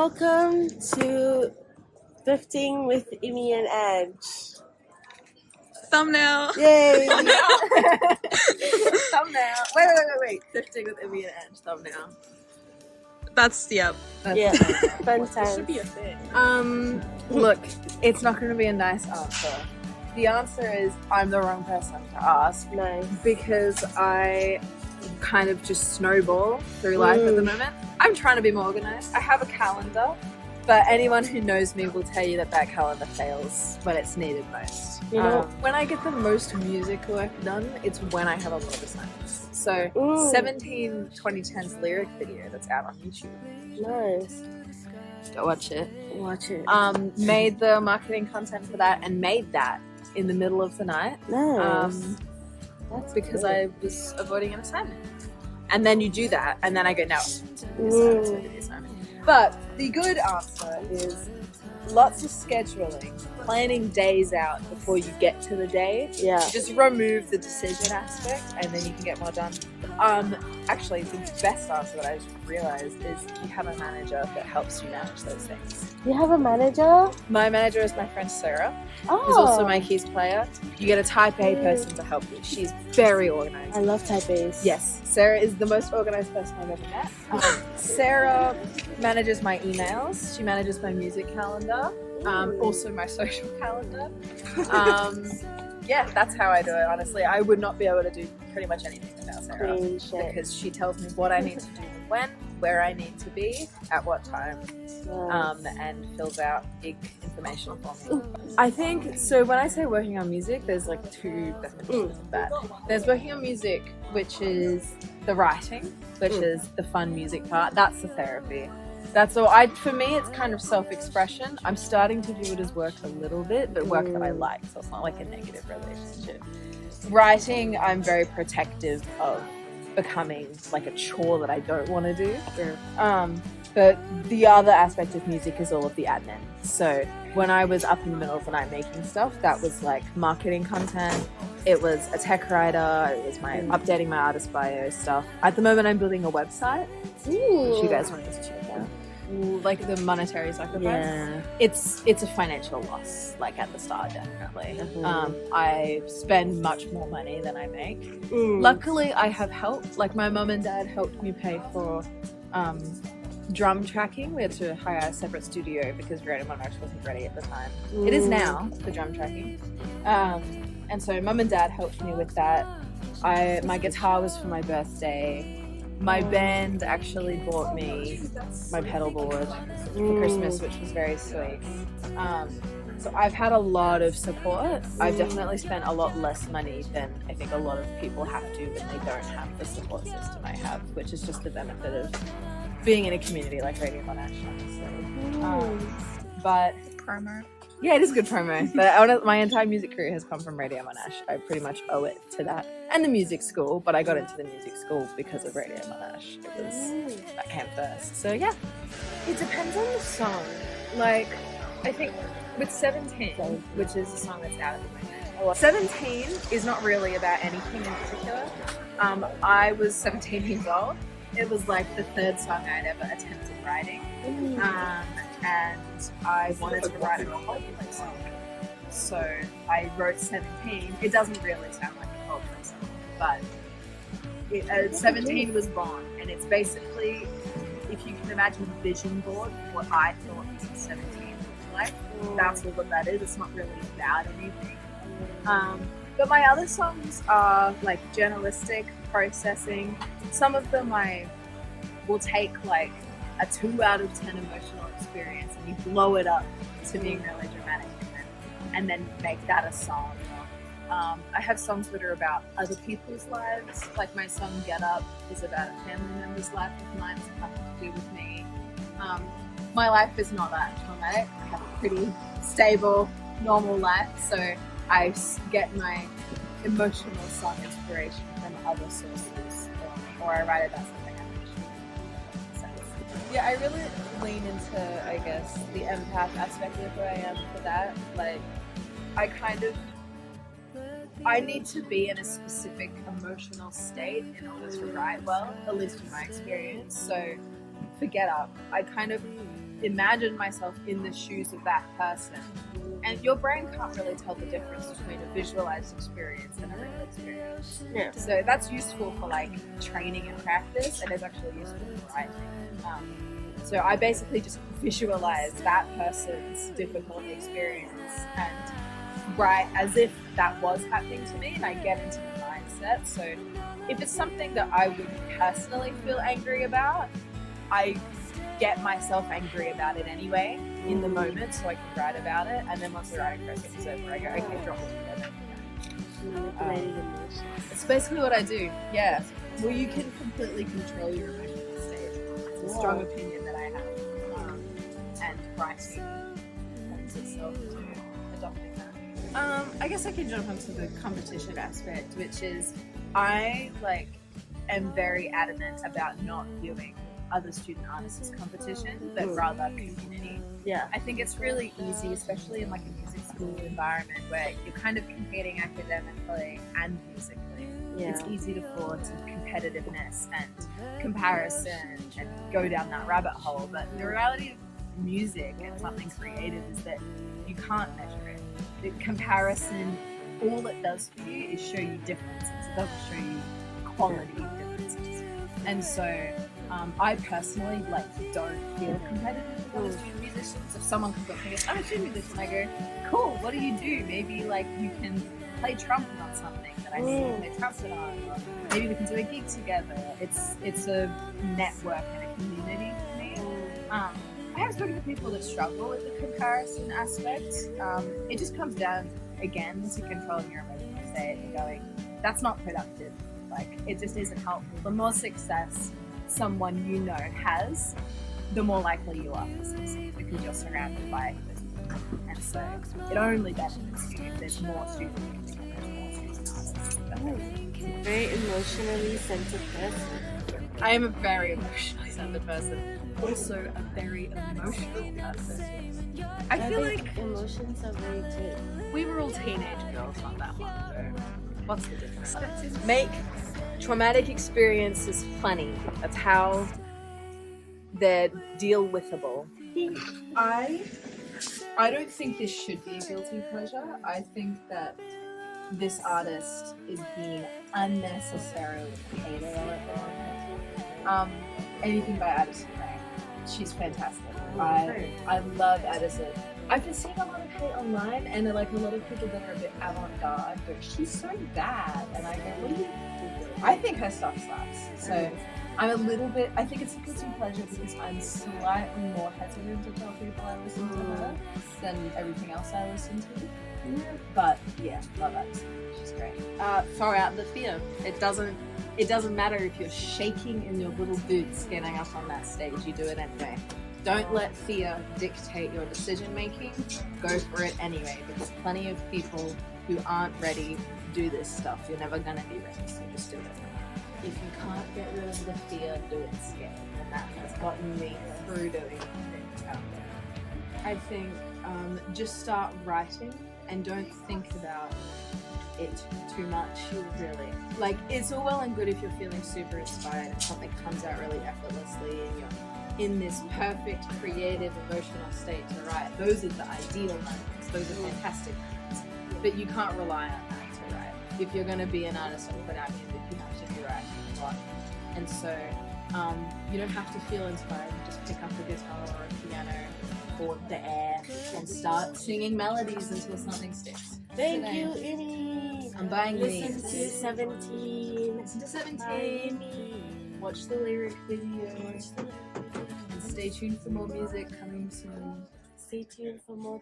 Welcome to Thrifting with Imi and Edge. Thumbnail. Yay! Thumbnail. Wait. Thrifting with Imi and Edge. Thumbnail. That's, yep. Yeah, fun This times. should be a thing. Look, it's not going to be a nice answer. The answer is I'm the wrong person to ask Nice. because I kind of just snowball through life at the moment. I'm trying to be more organized. I have a calendar, but anyone who knows me will tell you that that calendar fails when it's needed most. You know- When I get the most music work done, it's when I have a lot of assignments. So Ooh. 17 2010's lyric video that's out on YouTube. Nice. Go watch it. Watch it. Made the marketing content for that and made that in the middle of the night. Nice. That's because good. I was avoiding an assignment. And then you do that, and then I go, no, the assignment. But the good answer is lots of scheduling, planning days out before you get to the day. Yeah. Just remove the decision aspect, and then you can get more done. Actually, the best answer that I just realized is you have a manager that helps you manage those things. You have a manager? My manager is my friend Sarah, Oh. who's also my keys player. You get a type A person to help you. She's very organized. I love type A's. Yes, Sarah is the most organized person I've ever met. Sarah manages my emails. She manages my music calendar. Also my social calendar. Yeah, that's how I do it, honestly. I would not be able to do pretty much anything without Sarah. Queen shit. Because she tells me what I need to do when, where I need to be, at what time, and fills out big information for me. I think, so when I say working on music, there's like two definitions of that. There's working on music, which is the writing, which is the fun music part. That's the therapy. That's all. For me, it's kind of self-expression. I'm starting to do it as work a little bit, but work that I like, so it's not like a negative relationship. Writing, I'm very protective of becoming like a chore that I don't want to do. But the other aspect of music is all of the admin. So when I was up in the middle of the night making stuff, that was like marketing content. It was a tech writer. It was my updating my artist bio stuff. At the moment, I'm building a website, which you guys want to check out. Like the monetary sacrifice. Yeah. It's a financial loss, like at the start, definitely. I spend much more money than I make. Luckily, I have help. Like my mum and dad helped me pay for drum tracking. We had to hire a separate studio because Radio Monash wasn't ready at the time. It is now, for drum tracking. And so mum and dad helped me with that. My guitar was for my birthday. My band actually bought me my pedal board for Christmas, which was very sweet. So I've had a lot of support. I've definitely spent a lot less money than I think a lot of people have to when they don't have the support system I have, which is just the benefit of being in a community like Radio Monash, honestly. But Promo. yeah, it is good promo. But my entire music career has come from Radio Monash. I pretty much owe it to that. And the music school, but I got into the music school because of Radio Monash. That came first. So yeah. It depends on the song. Like, I think with 17, which is the song that's out at the moment, 17 is not really about anything in particular. I was 17 years old. It was like the third song I'd ever attempted writing. And I wanted to write a Coldplay song. So I wrote 17. It doesn't really sound like a Coldplay song, but 17 was born. And it's basically, if you can imagine a vision board of what I thought 17 looked like, that's what that is. It's not really about anything. But my other songs are like journalistic, processing. Some of them I will take like a 2 out of 10 emotional experience and you blow it up to being really dramatic and then make that a song. I have songs that are about other people's lives, like my song Get Up is about a family member's life of mine, it's nothing to do with me. My life is not that traumatic. I have a pretty stable, normal life, so I get my emotional song inspiration from other sources, or I write about something I'm Yeah, I really lean into, I guess, the empath aspect of who I am for that. Like, I need to be in a specific emotional state in order to write well, at least in my experience. So, for Get Up, I kind of imagine myself in the shoes of that person. And your brain can't really tell the difference between a visualized experience and a real experience. Yeah. So that's useful for like training and practice, and it's actually useful for writing. So I basically just visualize that person's difficult experience and write as if that was happening to me, and I get into the mindset. So if it's something that I would personally feel angry about, I get myself angry about it anyway in the moment, so I can write about it. And then once the writing process is over, I go, okay, drop it together. Manipulating emotions. It's basically what I do. Yeah. Well, you can completely control your emotional state. It's a strong opinion that I have. And writing lends itself to adopting that. I guess I can jump onto the competition aspect, which is I am very adamant about not viewing other student artists as competition, but rather community. Yeah. I think it's really easy, especially in like a music school environment where you're kind of competing academically and musically. Yeah. It's easy to fall into competitiveness and comparison and go down that rabbit hole. But the reality of music and something creative is that you can't measure it. The comparison, all it does for you is show you differences. It doesn't show you quality differences. And so I personally don't feel competitive with other student musicians. If someone comes up to me and goes, I'm a student musician, I go, cool, what do you do? Maybe you can play trumpet on something that I see you play trumpet on, or maybe we can do a gig together. It's a network and a community for me. I have spoken to people that struggle with the comparison aspect. It just comes down again to controlling your emotional state and going, that's not productive. It just isn't helpful. The more success someone you know has, the more likely you are to succeed because you're surrounded by those people. And so it only benefits you if there's more student music and there's more student artists. Very emotionally centered person. I am a very emotionally centered person. Also a very emotional person. I feel like emotions are very good. we were all teenage girls not that long ago. What's the difference? Make traumatic experiences funny. That's how they're deal withable. I don't think this should be a guilty pleasure. I think that this artist is being unnecessarily hated on. Anything by Addison Rae. She's fantastic. I love Addison. I've been seeing a lot of hate online, and a lot of people that are a bit avant-garde go, she's so bad. And I go, what do you think? I think her stuff slaps. So I'm a little bit, I think it's a guilty pleasure because I'm slightly more hesitant to tell people I listen to her than everything else I listen to. But yeah, love Addison. She's great. Throw out the fear. It doesn't matter if you're shaking in your little boots getting up on that stage, you do it anyway. Don't let fear dictate your decision making. Go for it anyway, because plenty of people who aren't ready do this stuff. You're never gonna be ready, so just do it. If you can't get rid of the fear, do it scared. And that has gotten me through doing things out there. I think just start writing and don't think about it too much, really. It's all well and good if you're feeling super inspired and something comes out really effortlessly and you're in this perfect, creative, emotional state to write. Those are the ideal moments. Those are fantastic moments. But you can't rely on that to write. If you're going to be an artist and put out music, you have to be writing a lot. And so you don't have to feel inspired. Just pick up a guitar or a piano or the air and start singing melodies until something sticks. Thank you, Innie. I'm buying Listen these. to 17. Listen to Bye, 17. Innie. Watch the lyric video. And stay tuned for more music coming soon. Stay tuned for more